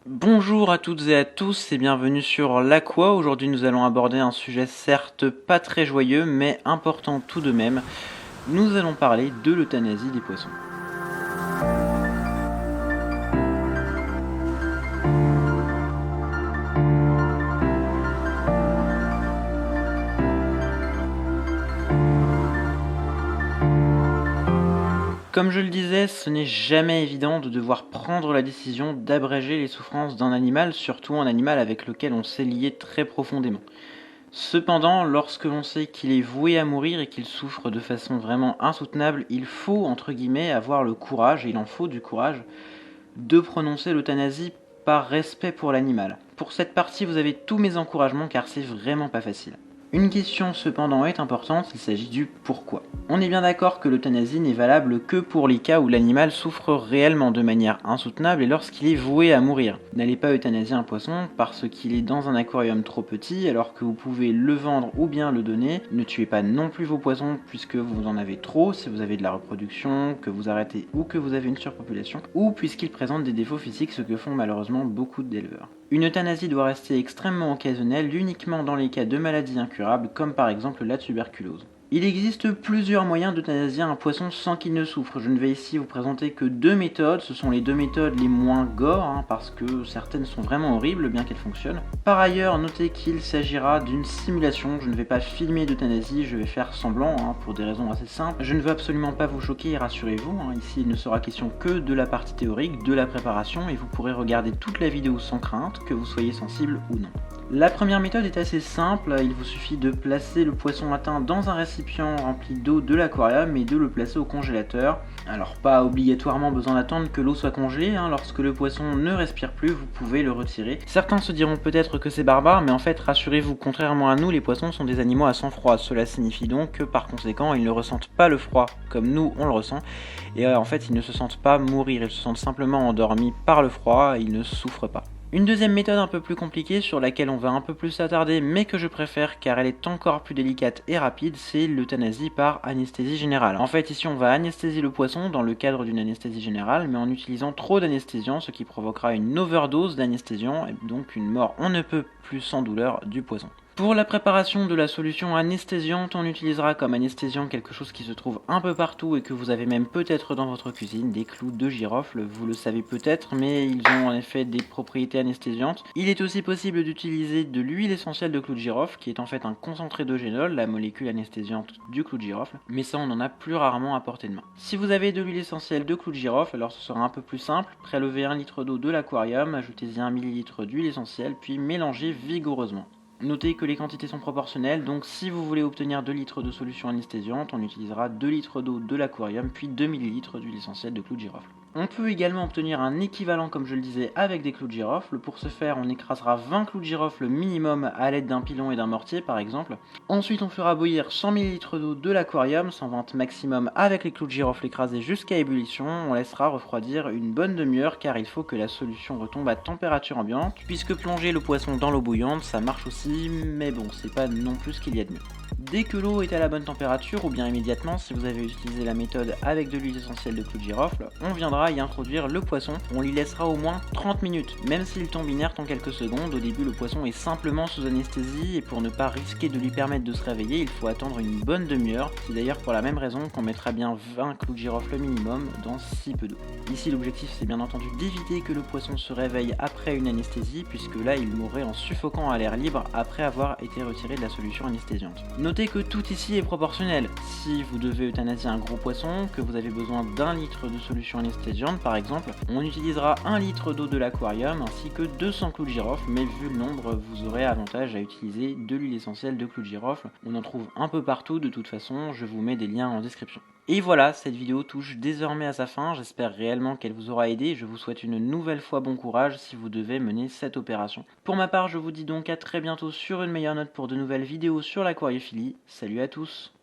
Bonjour à toutes et à tous et bienvenue sur l'Aqua. Aujourd'hui nous allons aborder un sujet certes pas très joyeux mais important tout de même. Nous allons parler de l'euthanasie des poissons. Comme je le disais, ce n'est jamais évident de devoir prendre la décision d'abréger les souffrances d'un animal, surtout un animal avec lequel on s'est lié très profondément. Cependant, lorsque l'on sait qu'il est voué à mourir et qu'il souffre de façon vraiment insoutenable, il faut, entre guillemets, avoir le courage, et il en faut du courage, de prononcer l'euthanasie par respect pour l'animal. Pour cette partie, vous avez tous mes encouragements car c'est vraiment pas facile. Une question cependant est importante, il s'agit du pourquoi. On est bien d'accord que l'euthanasie n'est valable que pour les cas où l'animal souffre réellement de manière insoutenable et lorsqu'il est voué à mourir. N'allez pas euthanasier un poisson parce qu'il est dans un aquarium trop petit alors que vous pouvez le vendre ou bien le donner. Ne tuez pas non plus vos poissons puisque vous en avez trop, si vous avez de la reproduction, que vous arrêtez ou que vous avez une surpopulation, ou puisqu'ils présentent des défauts physiques, ce que font malheureusement beaucoup d'éleveurs. Une euthanasie doit rester extrêmement occasionnelle, uniquement dans les cas de maladies incurables, comme par exemple la tuberculose. Il existe plusieurs moyens d'euthanasier un poisson sans qu'il ne souffre. Je ne vais ici vous présenter que deux méthodes. Ce sont les deux méthodes les moins gore, parce que certaines sont vraiment horribles, bien qu'elles fonctionnent. Par ailleurs, notez qu'il s'agira d'une simulation. Je ne vais pas filmer d'euthanasie, je vais faire semblant, pour des raisons assez simples. Je ne veux absolument pas vous choquer et rassurez-vous. Ici, il ne sera question que de la partie théorique, de la préparation, et vous pourrez regarder toute la vidéo sans crainte, que vous soyez sensible ou non. La première méthode est assez simple, il vous suffit de placer le poisson atteint dans un récipient rempli d'eau de l'aquarium et de le placer au congélateur. Alors pas obligatoirement besoin d'attendre que l'eau soit congelée, lorsque le poisson ne respire plus, vous pouvez le retirer. Certains se diront peut-être que c'est barbare, mais en fait rassurez-vous, contrairement à nous, les poissons sont des animaux à sang froid. Cela signifie donc que par conséquent, ils ne ressentent pas le froid comme nous on le ressent, et en fait ils ne se sentent pas mourir, ils se sentent simplement endormis par le froid, ils ne souffrent pas. Une deuxième méthode un peu plus compliquée sur laquelle on va un peu plus s'attarder mais que je préfère car elle est encore plus délicate et rapide, c'est l'euthanasie par anesthésie générale. En fait ici on va anesthésier le poisson dans le cadre d'une anesthésie générale mais en utilisant trop d'anesthésiants, ce qui provoquera une overdose d'anesthésiants et donc une mort on ne peut plus sans douleur du poisson. Pour la préparation de la solution anesthésiante, on utilisera comme anesthésiant quelque chose qui se trouve un peu partout et que vous avez même peut-être dans votre cuisine, des clous de girofle. Vous le savez peut-être, mais ils ont en effet des propriétés anesthésiantes. Il est aussi possible d'utiliser de l'huile essentielle de clous de girofle, qui est en fait un concentré d'eugénol, la molécule anesthésiante du clou de girofle, mais ça on en a plus rarement à portée de main. Si vous avez de l'huile essentielle de clou de girofle, alors ce sera un peu plus simple. Prélevez 1 litre d'eau de l'aquarium, ajoutez-y 1 ml d'huile essentielle, puis mélangez vigoureusement. Notez que les quantités sont proportionnelles, donc si vous voulez obtenir 2 litres de solution anesthésiante, on utilisera 2 litres d'eau de l'aquarium, puis 2 ml d'huile essentielle de clous de girofle. On peut également obtenir un équivalent, comme je le disais, avec des clous de girofle. Pour ce faire, on écrasera 20 clous de girofle minimum à l'aide d'un pilon et d'un mortier, par exemple. Ensuite, on fera bouillir 100 ml d'eau de l'aquarium, 120 maximum avec les clous de girofle écrasés jusqu'à ébullition. On laissera refroidir une bonne demi-heure car il faut que la solution retombe à température ambiante, puisque plonger le poisson dans l'eau bouillante, ça marche aussi, mais bon, c'est pas non plus ce qu'il y a de mieux. Dès que l'eau est à la bonne température, ou bien immédiatement si vous avez utilisé la méthode avec de l'huile essentielle de clous de girofle, on viendra y introduire le poisson. On lui laissera au moins 30 minutes, même s'il tombe inerte en quelques secondes. Au début, le poisson est simplement sous anesthésie et pour ne pas risquer de lui permettre de se réveiller, il faut attendre une bonne demi-heure. C'est d'ailleurs pour la même raison qu'on mettra bien 20 clous de girofle minimum dans si peu d'eau. Ici, l'objectif c'est bien entendu d'éviter que le poisson se réveille après une anesthésie, puisque là il mourrait en suffoquant à l'air libre après avoir été retiré de la solution anesthésiante. Notez que tout ici est proportionnel. Si vous devez euthanasier un gros poisson, que vous avez besoin d'1 litre de solution anesthésiante par exemple, on utilisera 1 litre d'eau de l'aquarium ainsi que 200 clous de girofle, mais vu le nombre, vous aurez avantage à utiliser de l'huile essentielle de clous de girofle. On en trouve un peu partout de toute façon, je vous mets des liens en description. Et voilà, cette vidéo touche désormais à sa fin, j'espère réellement qu'elle vous aura aidé, je vous souhaite une nouvelle fois bon courage si vous devez mener cette opération. Pour ma part, je vous dis donc à très bientôt sur une meilleure note pour de nouvelles vidéos sur l'aquariophilie. Salut à tous!